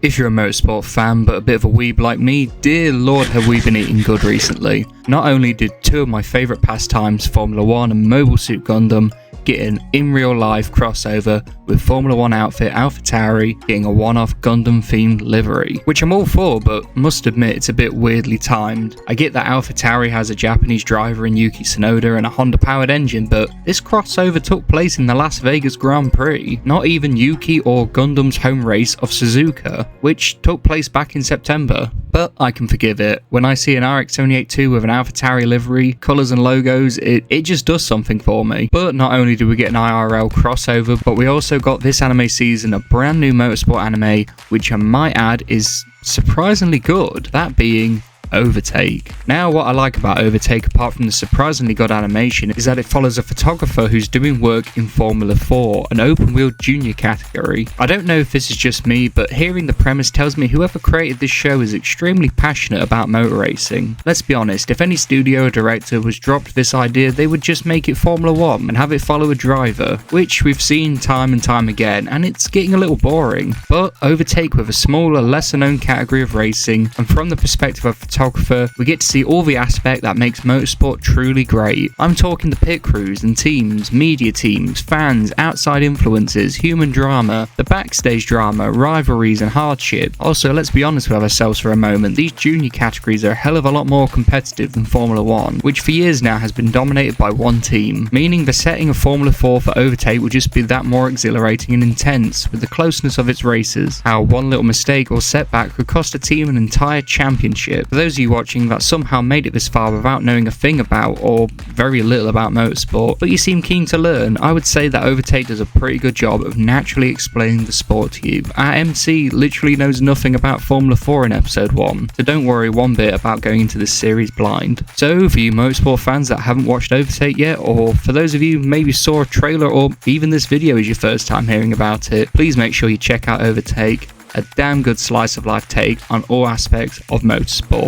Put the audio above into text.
If you're a motorsport fan but a bit of a weeb like me, dear lord have we been eating good recently. Not only did two of my favourite pastimes, Formula 1 and Mobile Suit Gundam, get an in real life crossover with Formula 1 outfit Alpha Tauri getting a one-off Gundam themed livery, which I'm all for, but must admit it's a bit weirdly timed. I get that Alpha Tauri has a Japanese driver in Yuki Tsunoda and a Honda powered engine, but this crossover took place in the Las Vegas Grand Prix, not even Yuki or Gundam's home race of Suzuka, which took place back in September. But I can forgive it. When I see an RX-78-2 with an Alpha Tauri livery, colours and logos, it just does something for me. But not only do we get an IRL crossover, but we also got this anime season a brand new motorsport anime, which I might add is surprisingly good, that being Overtake. Now, what I like about Overtake, apart from the surprisingly good animation, is that it follows a photographer who's doing work in Formula 4, an open-wheel junior category. I don't know if this is just me, but hearing the premise tells me whoever created this show is extremely passionate about motor racing. Let's be honest, if any studio or director was dropped this idea, they would just make it Formula 1 and have it follow a driver, which we've seen time and time again, and it's getting a little boring. But Overtake with a smaller, lesser-known category of racing, and from the perspective of photographer, we get to see all the aspect that makes motorsport truly great. I'm talking the pit crews and teams, media teams, fans, outside influences, human drama, the backstage drama, rivalries and hardship. Also, let's be honest with ourselves for a moment, these junior categories are a hell of a lot more competitive than Formula 1, which for years now has been dominated by one team, meaning the setting of Formula 4 for Overtake will just be that more exhilarating and intense with the closeness of its races. How one little mistake or setback could cost a team an entire championship. For those of you watching that somehow made it this far without knowing a thing about or very little about motorsport, but you seem keen to learn, I would say that Overtake does a pretty good job of naturally explaining the sport to you. Our MC literally knows nothing about Formula 4 in episode 1, so don't worry one bit about going into this series blind. So for you motorsport fans that haven't watched Overtake yet, or for those of you who maybe saw a trailer or even this video is your first time hearing about it, please make sure you check out Overtake, a damn good slice of life take on all aspects of motorsport.